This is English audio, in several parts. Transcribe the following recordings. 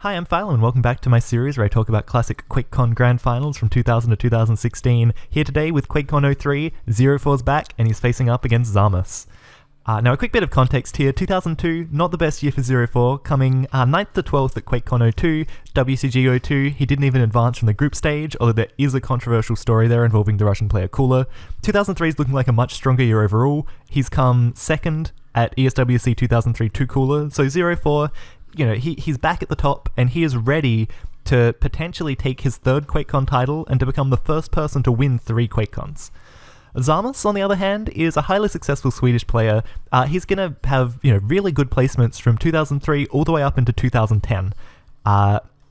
Hi, I'm Philo, and welcome back to my series where I talk about classic QuakeCon Grand Finals from 2000 to 2016. Here today with QuakeCon 03, 04's back, and he's facing up against Zamus. Now a quick bit of context here, 2002, not the best year for 04, coming 9th to 12th at QuakeCon 02, WCG 02, he didn't even advance from the group stage, although there is a controversial story there involving the Russian player Kula. 2003 is looking like a much stronger year overall, he's come second at ESWC 2003 to Kula, so 04, you know, he's back at the top, and he is ready to potentially take his third QuakeCon title and to become the first person to win 3 QuakeCons. Zamus, on the other hand, is a highly successful Swedish player. He's going to have, really good placements from 2003 all the way up into 2010.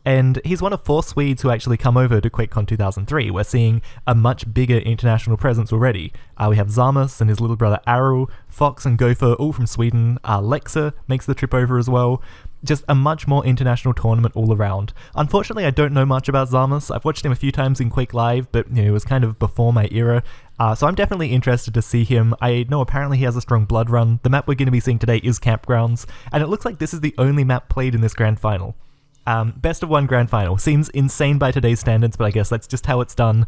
And he's one of 4 Swedes who actually come over to QuakeCon 2003. We're seeing a much bigger international presence already. We have Zamus and his little brother Arrow, Fox and Gopher, all from Sweden. Lexa makes the trip over as well. Just a much more international tournament all around. Unfortunately, I don't know much about Zamus. I've watched him a few times in Quake Live, but it was kind of before my era. So I'm definitely interested to see him. I know apparently he has a strong blood run. The map we're going to be seeing today is Campgrounds, and it looks like this is the only map played in this grand final. Best of 1 grand final. Seems insane by today's standards, but I guess that's just how it's done.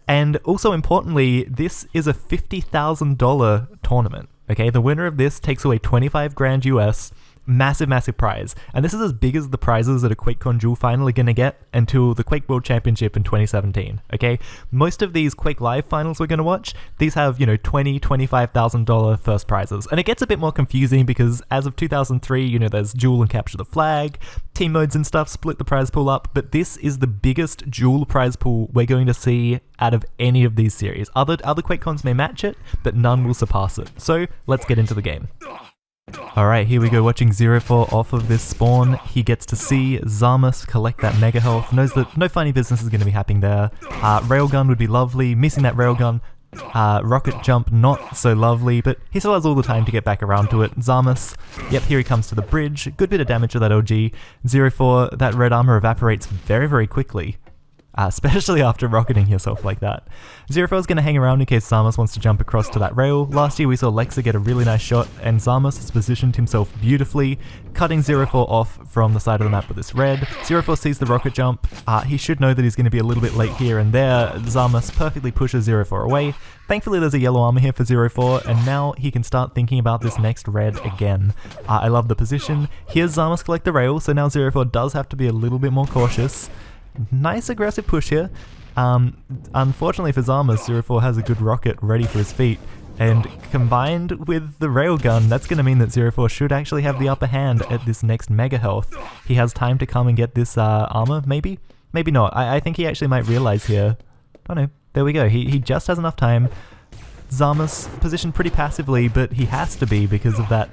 And also importantly, this is a $50,000 tournament. Okay, the winner of this takes away 25 grand US, massive prize, and this is as big as the prizes that a QuakeCon Duel final are going to get until the Quake World Championship in 2017, okay? Most of these Quake Live finals we're going to watch, these have, $20,000-$25,000 first prizes, and it gets a bit more confusing because as of 2003, there's Duel and Capture the Flag, team modes and stuff split the prize pool up, but this is the biggest Duel prize pool we're going to see out of any of these series. Other QuakeCons may match it, but none will surpass it. So let's get into the game. Alright, here we go, watching 04 off of this spawn. He gets to see Zamus collect that mega health, knows that no funny business is going to be happening there. Railgun would be lovely, missing that railgun. Rocket jump, not so lovely, but he still has all the time to get back around to it. Zamus, yep, here he comes to the bridge. Good bit of damage with that OG. 04, that red armor evaporates very quickly. Especially after rocketing yourself like that. 04 is going to hang around in case Zamus wants to jump across to that rail. Last year we saw Lexa get a really nice shot, and Zamus has positioned himself beautifully, cutting 04 off from the side of the map with this red. 04 sees the rocket jump. He should know that he's going to be a little bit late here and there. Zamus perfectly pushes 04 away. Thankfully there's a yellow armor here for 04, and now he can start thinking about this next red again. I love the position. Here's Zamus collect the rail, so now 04 does have to be a little bit more cautious. Nice aggressive push here. Unfortunately for Zamus, 04 has a good rocket ready for his feet, and combined with the railgun, that's going to mean that 04 should actually have the upper hand at this next mega health. He has time to come and get this armor, maybe? Maybe not. I think he actually might realize here. Oh no, there we go. He just has enough time. Zamus positioned pretty passively, but he has to be because of that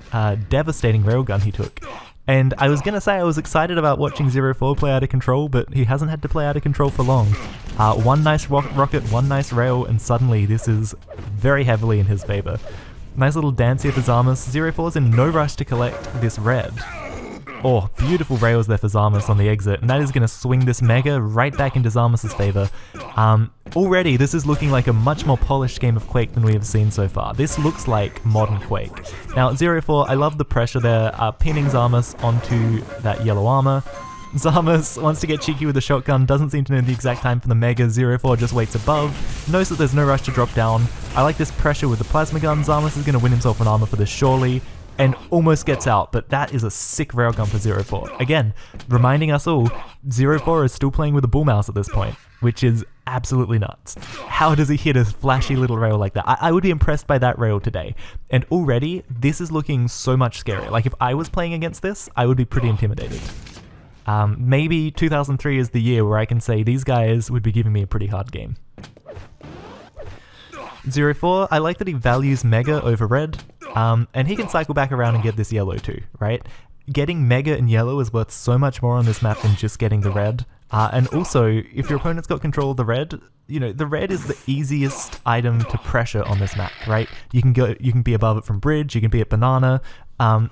devastating railgun he took. And I was going to say I was excited about watching 04 play out of control, but he hasn't had to play out of control for long. One nice rocket, one nice rail, and suddenly this is very heavily in his favor. Nice little dance here for Zamus. 04 is in no rush to collect this red. Oh, beautiful rails there for Zamus on the exit, and that is going to swing this mega right back into Zamus' favor. Already, this is looking like a much more polished game of Quake than we have seen so far. This looks like modern Quake. Now, 04, I love the pressure there, pinning Zamus onto that yellow armor. Zamus wants to get cheeky with the shotgun, doesn't seem to know the exact time for the mega. 04 just waits above, knows that there's no rush to drop down. I like this pressure with the plasma gun. Zamus is going to win himself an armor for this surely, and almost gets out, but that is a sick railgun for 04. Again, reminding us all, 04 is still playing with a bull mouse at this point, which is absolutely nuts. How does he hit a flashy little rail like that? I would be impressed by that rail today. And already, this is looking so much scarier. Like, if I was playing against this, I would be pretty intimidated. Maybe 2003 is the year where I can say these guys would be giving me a pretty hard game. 04, I like that he values Mega over Red, and he can cycle back around and get this yellow too, right? Getting Mega and yellow is worth so much more on this map than just getting the red. And also, if your opponent's got control of the red, the red is the easiest item to pressure on this map, right? You can be above it from bridge, you can be at banana.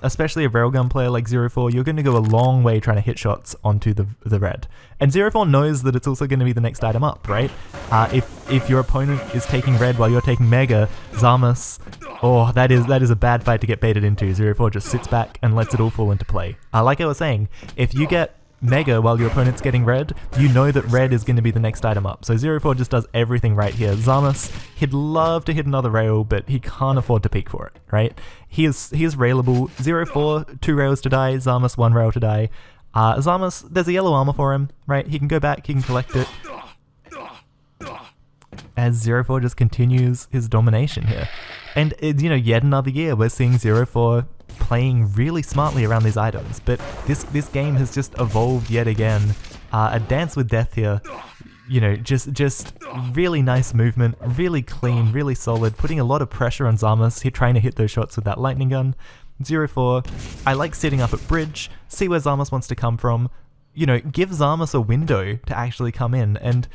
especially a railgun player like 0-4, you're going to go a long way trying to hit shots onto the red. And 0-4 knows that it's also going to be the next item up, right? If your opponent is taking red while you're taking mega, Zamas, oh, that is a bad fight to get baited into. 0-4 just sits back and lets it all fall into play. Like I was saying, if you get mega while your opponent's getting red, you know that red is going to be the next item up. So 0-4 just does everything right here. Zamas, he'd love to hit another rail, but he can't afford to peek for it, right? He is railable. 0-4, 2 rails to die. Zamas, 1 rail to die. Zamas, there's a yellow armor for him, right? He can go back, he can collect it. As 0-4 just continues his domination here. And, yet another year we're seeing 0-4 playing really smartly around these items, but this game has just evolved yet again. A dance with death here, just really nice movement, really clean, really solid, putting a lot of pressure on Zamas. He's trying to hit those shots with that lightning gun. 0-4, I like sitting up at bridge, see where Zamas wants to come from, give Zamas a window to actually come in. And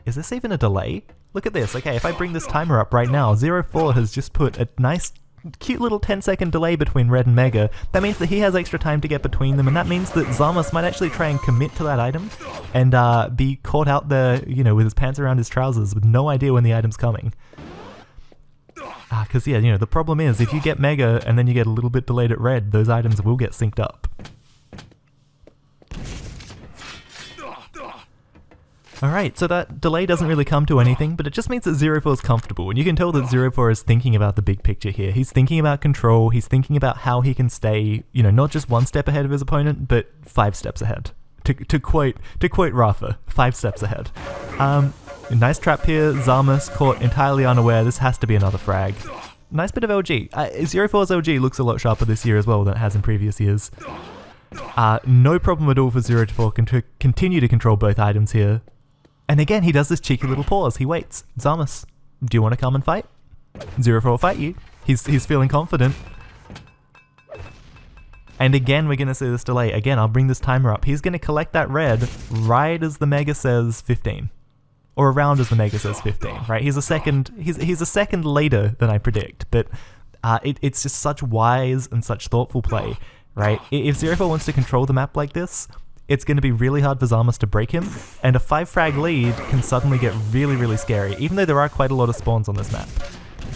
is this even a delay? Look at this. Okay, if I bring this timer up right now, 0-4 has just put a nice cute little 10-second delay between red and mega. That means that he has extra time to get between them, and that means that Zamas might actually try and commit to that item and be caught out there, with his pants around his trousers with no idea when the item's coming. Because the problem is if you get mega and then you get a little bit delayed at red, those items will get synced up. Alright, so that delay doesn't really come to anything, but it just means that 0-4 is comfortable, and you can tell that 0-4 is thinking about the big picture here. He's thinking about control, he's thinking about how he can stay, not just 1 step ahead of his opponent, but 5 steps ahead. To quote Rafa, 5 steps ahead. Nice trap here, Zamas caught entirely unaware. This has to be another frag. Nice bit of LG. 0-4's LG looks a lot sharper this year as well than it has in previous years. No problem at all for 0-4 to continue to control both items here. And again, he does this cheeky little pause. He waits. Zamas, do you want to come and fight? 0-4 will fight you. He's feeling confident. And again, we're going to see this delay. Again, I'll bring this timer up. He's going to collect that red right as the mega says 15. Or around as the mega says 15, right? He's a second later than I predict, but it's just such wise and such thoughtful play, right? If 0-4 wants to control the map like this, it's going to be really hard for Zamas to break him, and a 5 frag lead can suddenly get really, really scary, even though there are quite a lot of spawns on this map.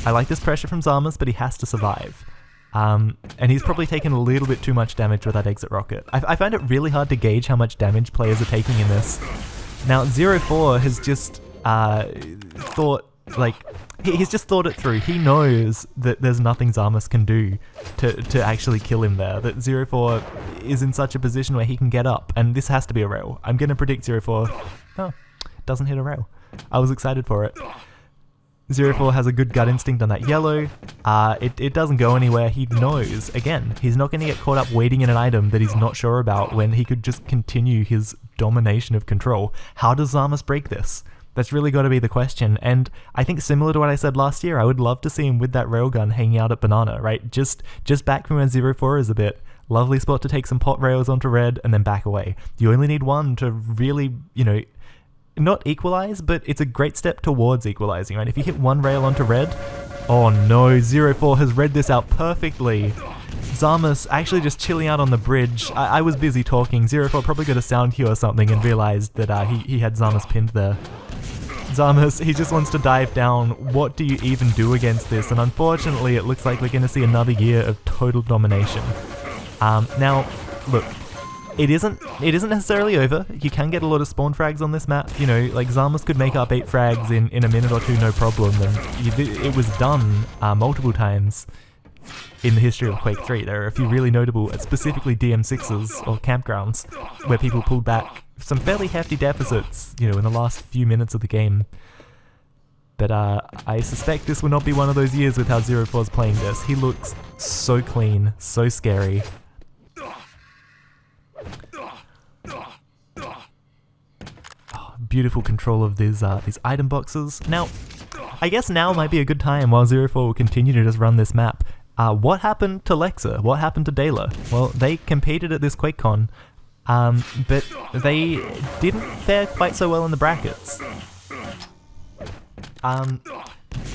I like this pressure from Zamas, but he has to survive. And he's probably taken a little bit too much damage with that exit rocket. I find it really hard to gauge how much damage players are taking in this. Now, 0-4 has just thought, he's just thought it through. He knows that there's nothing Zamas can do to actually kill him there. That 0-4 is in such a position where he can get up, and this has to be a rail. I'm going to predict 0-4. Oh, doesn't hit a rail. I was excited for it. 0-4 has a good gut instinct on that yellow. It doesn't go anywhere. He knows, again, he's not going to get caught up waiting in an item that he's not sure about when he could just continue his domination of control. How does Zamas break this? That's really got to be the question, and I think similar to what I said last year, I would love to see him with that railgun hanging out at banana, right? Just back from where 0-4 is a bit. Lovely spot to take some pot rails onto red and then back away. You only need one to really, not equalize, but it's a great step towards equalizing, right? If you hit 1 rail onto red, oh no, 0-4 has read this out perfectly. Zamas actually just chilling out on the bridge. I was busy talking. 0-4 probably got a sound cue or something and realized that he had Zamas pinned there. Zamas, he just wants to dive down. What do you even do against this? And unfortunately, it looks like we're going to see another year of total domination. Now, look, it isn't necessarily over. You can get a lot of spawn frags on this map. Zamas could make up 8 frags in a minute or two, no problem. And it was done multiple times in the history of Quake 3. There are a few really notable, specifically DM6s or campgrounds, where people pulled back some fairly hefty deficits, in the last few minutes of the game. But I suspect this will not be one of those years with how 0-4's playing this. He looks so clean, so scary. Oh, beautiful control of these item boxes. Now, I guess now might be a good time while 0-4 will continue to just run this map. What happened to Lexa? What happened to Dela? Well, they competed at this QuakeCon, but they didn't fare quite so well in the brackets.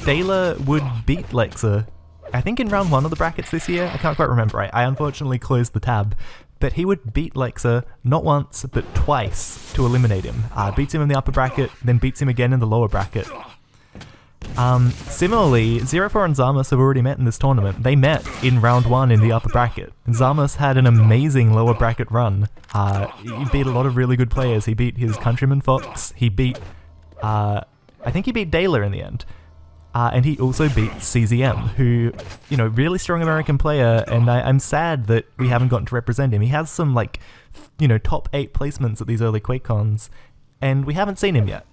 Dela would beat Lexa I think in round 1 of the brackets this year, I can't quite remember, I unfortunately closed the tab, but he would beat Lexa not once, but twice to eliminate him. Beats him in the upper bracket, then beats him again in the lower bracket. Similarly, 04 and Zamus have already met in this tournament. They met in round 1 in the upper bracket. Zamus had an amazing lower bracket run. He beat a lot of really good players. He beat his countryman Fox, he beat, I think he beat Dayler in the end. And he also beat CZM, who, you know, really strong American player, and I'm sad that we haven't gotten to represent him. He has some, like, you know, top 8 placements at these early QuakeCons, and we haven't seen him yet.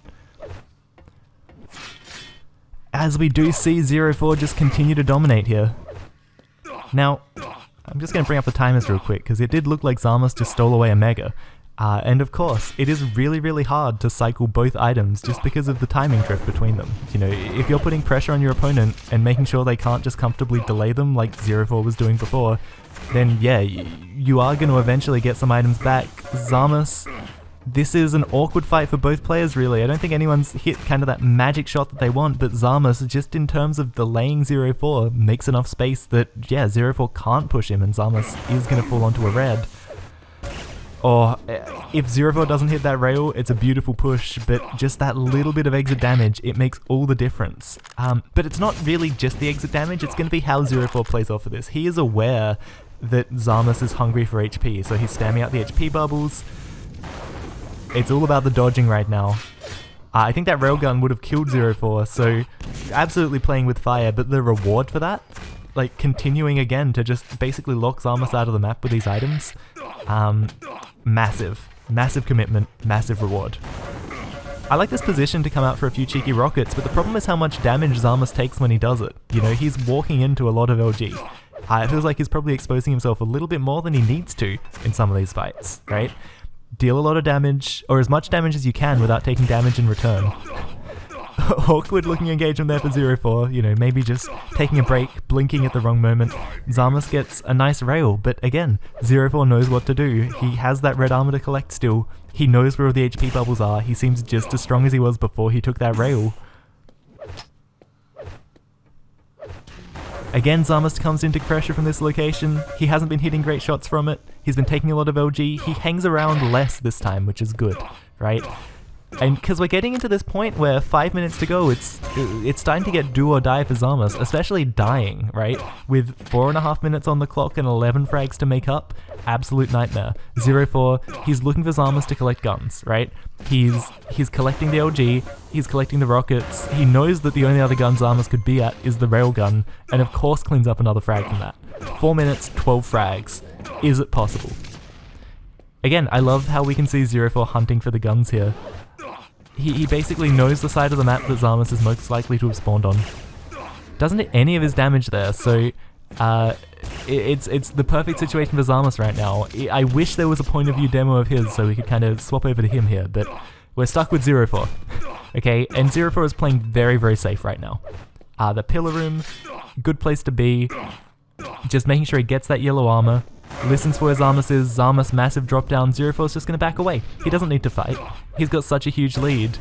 As we do see 04 just continue to dominate here. Now, I'm just going to bring up the timers real quick, because it did look like Zamus just stole away a Mega. And of course, it is really, really hard to cycle both items just because of the timing drift between them. You know, if you're putting pressure on your opponent and making sure they can't just comfortably delay them like 04 was doing before, then yeah, you are going to eventually get some items back. Zamus, this is an awkward fight for both players really. I don't think anyone's hit kind of that magic shot that they want, but Zamus, just in terms of delaying 04, makes enough space that, yeah, 04 can't push him and Zamus is going to fall onto a red. Or if 04 doesn't hit that rail, it's a beautiful push, but just that little bit of exit damage, it makes all the difference. But it's not really just the exit damage, it's going to be how 04 plays off of this. He is aware that Zamus is hungry for HP, so he's spamming out the HP bubbles. It's all about the dodging right now. I think that railgun would have killed 04, so absolutely playing with fire, but the reward for that, like continuing again to just basically lock Zamus out of the map with these items, massive commitment, massive reward. I like this position to come out for a few cheeky rockets, but the problem is how much damage Zamus takes when he does it. You know, he's walking into a lot of LG. It feels like he's probably exposing himself a little bit more than he needs to in some of these fights, right? Deal a lot of damage, or as much damage as you can without taking damage in return. Awkward looking engagement there for 04, you know, maybe just taking a break, blinking at the wrong moment. Zamus gets a nice rail, but again, 04 knows what to do. He has that red armor to collect still. He knows where all the HP bubbles are. He seems just as strong as he was before he took that rail. Again, Zamus comes into pressure from this location. He hasn't been hitting great shots from it. He's been taking a lot of LG. He hangs around less this time, which is good, right? And because we're getting into this point where 5 minutes to go, it's starting to get do or die for Zamus, especially dying, right? With 4.5 minutes on the clock and 11 frags to make up, absolute nightmare. 04, he's looking for Zamus to collect guns, right? He's collecting the LG, he's collecting the rockets, he knows that the only other gun Zamus could be at is the railgun, and of course cleans up another frag from that. 4 minutes, 12 frags. Is it possible? Again, I love how we can see 04 hunting for the guns here. He basically knows the side of the map that Zamus is most likely to have spawned on. Doesn't hit any of his damage there, so it's the perfect situation for Zamus right now. I wish there was a point of view demo of his so we could kind of swap over to him here, but we're stuck with 04. Okay, and 04 is playing very, very safe right now. The pillar room, good place to be. Just making sure he gets that yellow armor. Listens for where Zamus is. Zamus, massive drop down. 04 is just going to back away. He doesn't need to fight. He's got such a huge lead.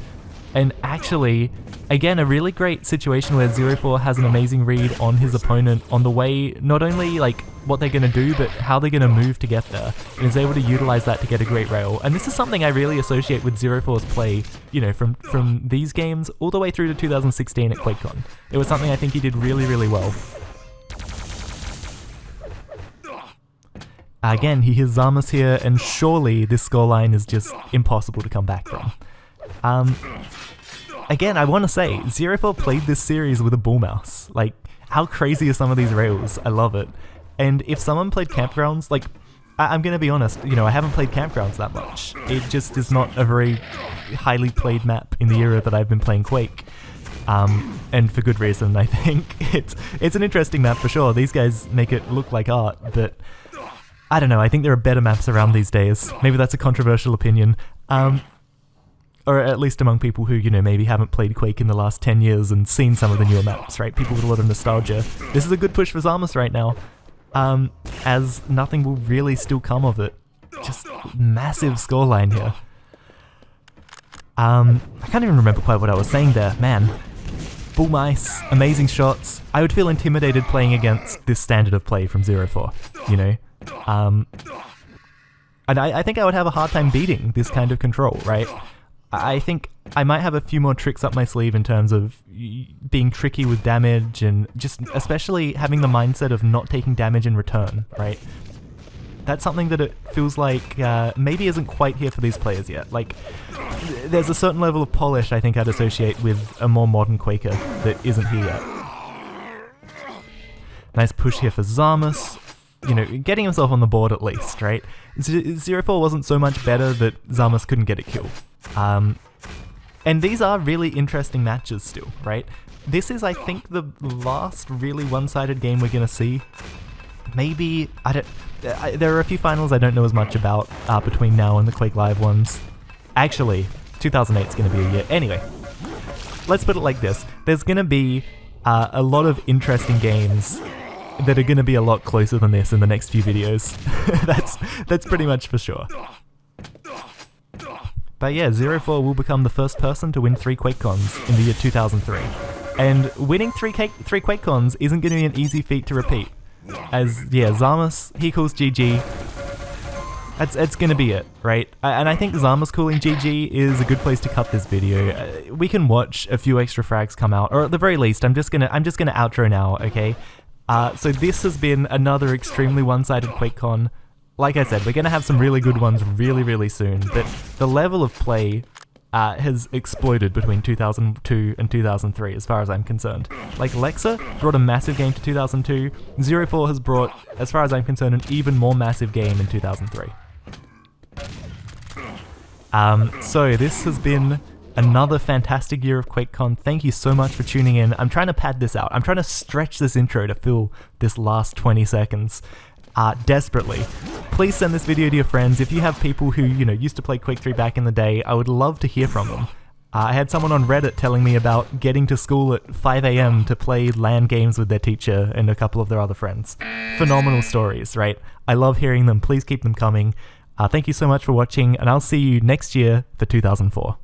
And actually, again, a really great situation where 04 has an amazing read on his opponent on the way, not only like what they're going to do, but how they're going to move to get there, and is able to utilize that to get a great rail. And this is something I really associate with 04's play, you know, from these games all the way through to 2016 at QuakeCon. It was something I think he did really, really well. Again, he hears Zamus here, and surely this scoreline is just impossible to come back from. Again, I want to say, 04 played this series with a bull mouse. Like, how crazy are some of these rails? I love it. And if someone played Campgrounds, like, I'm going to be honest, you know, I haven't played Campgrounds that much. It just is not a very highly played map in the era that I've been playing Quake. And for good reason, I think. It's an interesting map for sure. These guys make it look like art, but I don't know, I think there are better maps around these days. Maybe that's a controversial opinion. Or at least among people who, you know, maybe haven't played Quake in the last 10 years and seen some of the newer maps, right? People with a lot of nostalgia. This is a good push for Zamus right now, as nothing will really still come of it. Just massive scoreline here. I can't even remember quite what I was saying there, man. bull mice, amazing shots. I would feel intimidated playing against this standard of play from 04, you know? And I think I would have a hard time beating this kind of control, right? I think I might have a few more tricks up my sleeve in terms of being tricky with damage and just especially having the mindset of not taking damage in return, right? That's something that it feels like maybe isn't quite here for these players yet. Like, there's a certain level of polish I think I'd associate with a more modern Quaker that isn't here yet. Nice push here for Zamus. You know, getting himself on the board at least, right? 04 wasn't so much better that Zamus couldn't get a kill. And these are really interesting matches still, right? This is, I think, the last really one-sided game we're gonna see. Maybe, there are a few finals I don't know as much about between now and the Quake Live ones. Actually, 2008 is gonna be a year. Anyway, let's put it like this. There's gonna be a lot of interesting games that are going to be a lot closer than this in the next few videos. that's pretty much for sure. But yeah, 04 will become the first person to win 3 QuakeCons in the year 2003. And winning 3 QuakeCons isn't going to be an easy feat to repeat. As, yeah, Zamus, he calls GG. It's going to be it, right? And I think Zamus calling GG is a good place to cut this video. We can watch a few extra frags come out, or at the very least, I'm just gonna outro now, okay? So this has been another extremely one-sided QuakeCon. Like I said, we're going to have some really good ones really, really soon, but the level of play has exploded between 2002 and 2003 as far as I'm concerned. Like, Lexa brought a massive game to 2002, 04 has brought, as far as I'm concerned, an even more massive game in 2003. So this has been another fantastic year of QuakeCon. Thank you so much for tuning in. I'm trying to pad this out. I'm trying to stretch this intro to fill this last 20 seconds desperately. Please send this video to your friends. If you have people who, you know, used to play Quake 3 back in the day, I would love to hear from them. I had someone on Reddit telling me about getting to school at 5 AM to play LAN games with their teacher and a couple of their other friends. Phenomenal stories, right? I love hearing them. Please keep them coming. Thank you so much for watching, and I'll see you next year for 2004.